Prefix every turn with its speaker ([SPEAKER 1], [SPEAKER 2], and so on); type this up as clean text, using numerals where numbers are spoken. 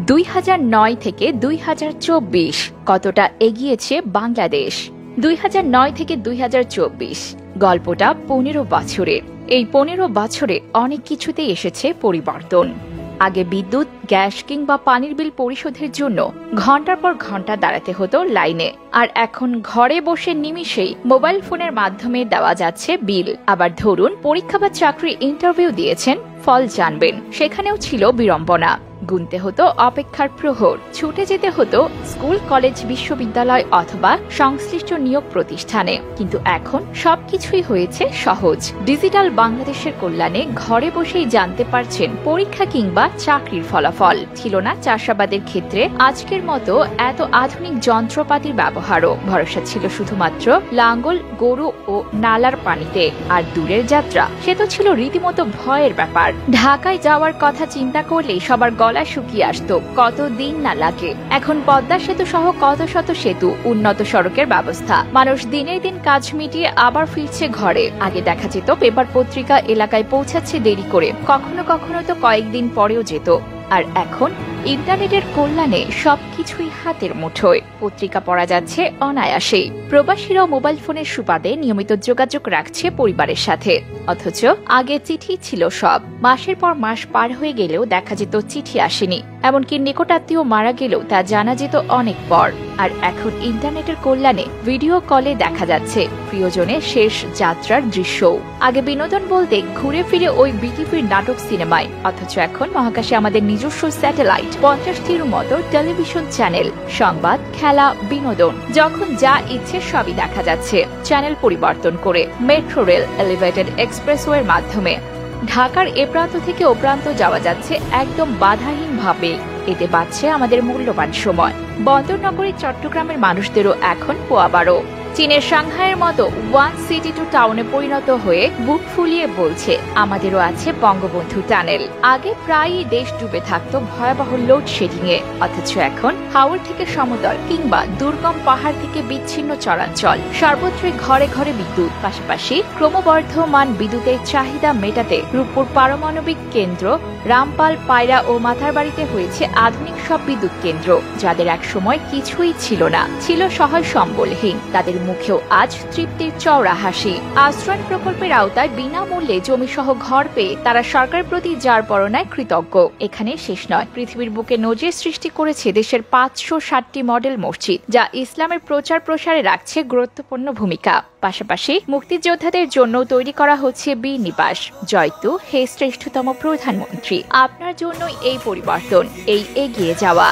[SPEAKER 1] 2009 থেকে 2024 কতটা এগিয়েছে বাংলাদেশ। 2009 থেকে 2024 গল্পটা 15 বছরের। এই 15 বছরে অনেক কিছুতেই এসেছে পরিবর্তন। আগে বিদ্যুৎ, গ্যাস কিংবা পানির বিল পরিশোধের জন্য ঘন্টার পর ঘন্টা দাঁড়াতে হতো লাইনে, আর এখন ঘরে বসে নিমিষেই মোবাইল ফোনের মাধ্যমে দেওয়া যাচ্ছে বিল। আবার ধরুন পরীক্ষা বা চাকরির ইন্টারভিউ দিয়েছেন, ফল জানবেন, সেখানেও ছিল বিড়ম্বনা। গুনতে হতো অপেক্ষার প্রহর, ছুটে যেতে হতো স্কুল, কলেজ, বিশ্ববিদ্যালয় অথবা সংশ্লিষ্ট নিয়োগ প্রতিষ্ঠানে। কিন্তু এখন সবকিছুই হয়েছে সহজ। ডিজিটাল বাংলাদেশের কল্যাণে ঘরে বসেই জানতে পারছেন পরীক্ষা কিংবা চাকরির ফলাফল। ছিল না চাষাবাদের ক্ষেত্রে আজকের মতো এত আধুনিক যন্ত্রপাতির ব্যবহারও। ভরসা ছিল শুধুমাত্র লাঙ্গল, গরু ও নালার পানিতে। আর দূরের যাত্রা, সে তো ছিল রীতিমতো ভয়ের ব্যাপার। ঢাকায় যাওয়ার কথা চিন্তা করলেই সবার গলা শুকিয়ে আসতো, কত দিন না লাগে। এখন পদ্মা সেতু সহ কত শত সেতু, উন্নত সড়কের ব্যবস্থা, মানুষ দিনের দিন কাজ মিটিয়ে আবার ফিরছে ঘরে। আগে দেখা যেত পেপার পত্রিকা এলাকায় পৌঁছাচ্ছে দেরি করে, কখনো কখনো তো কয়েকদিন পরেও যেত। আর এখন ইন্টারনেটের কল্যাণে সবকিছুই হাতের মুঠোয়। পত্রিকা পড়া যাচ্ছে অনায়াসেই। প্রবাসীরাও মোবাইল ফোনের সুবাদে নিয়মিত যোগাযোগ রাখছে পরিবারের সাথে। অথচ আগে চিঠি ছিল সব। মাসের পর মাস পার হয়ে গেলেও দেখা যেত চিঠি আসেনি, এমনকি নিকটাত্মীয় মারা গেলেও তা জানা যেত অনেক পর। আর এখন ইন্টারনেটের কল্যাণে ভিডিও কলে দেখা যাচ্ছে প্রিয়জনের শেষ যাত্রার দৃশ্যও। আগে বিনোদন বলতে ঘুরে ফিরে ওই বিটিভির নাটক, সিনেমায়, অথচ এখন মহাকাশে আমাদের নিজস্ব স্যাটেলাইট, 50টির মতো টেলিভিশন চ্যানেল, সংবাদ, খেলা, বিনোদন, যখন যা ইচ্ছে সবই দেখা যাচ্ছে চ্যানেল পরিবর্তন করে। মেট্রো রেল, এলিভেটেড এক্সপ্রেসওয়ের মাধ্যমে ঢাকার এ প্রান্ত থেকে ও প্রান্ত যাওয়া যাচ্ছে একদম বাধাহীনভাবে। এতে বাঁচছে আমাদের মূল্যবান সময়। বন্দরনগরী চট্টগ্রামের মানুষদেরও এখন পোয়াবারো। চীনের সাংহাইয়ের মতো ওয়ান সিটি টু টাউনে পরিণত হয়ে বুক ফুলিয়ে বলছে আমাদেরও আছে বঙ্গবন্ধু টানেল। আগে প্রায়ই দেশ ডুবে থাকতো ভয়াবহ লোডশেডিং এ, অথচ এখন হাওর থেকে সমতল কিংবা দুর্গম পাহাড় থেকে বিচ্ছিন্ন চরাঞ্চল, সর্বত্রই ঘরে ঘরে বিদ্যুৎ। পাশাপাশি ক্রমবর্ধমান বিদ্যুতের চাহিদা মেটাতে রূপপুর পারমাণবিক কেন্দ্র, রামপাল, পায়রা ও মাথারবাড়িতে হয়েছে আধুনিক সব বিদ্যুৎ কেন্দ্র। যাদের এক সময় কিছুই ছিল না, ছিল সহায় সম্বলহীন, তাদের মুখেও আজ তৃপ্তির চওড়া হাসি। আশ্রয় প্রকল্পের আওতায় বিনামূল্যে জমিসহ ঘর পেয়ে তারা সরকারের প্রতি যার পরনায় কৃতজ্ঞ। এখানে শেষ নয়, পৃথিবীর বুকে নজির সৃষ্টি করেছে দেশের 560টি মডেল মসজিদ, যা ইসলামের প্রচার প্রসারে রাখছে গুরুত্বপূর্ণ ভূমিকা। পাশাপাশি মুক্তিযোদ্ধাদের জন্য তৈরি করা হচ্ছে বীর নিবাস। জয়তু হে শ্রেষ্ঠতম প্রধানমন্ত্রী, আপনার জন্যই এই পরিবর্তন, এই এগিয়ে যাওয়া।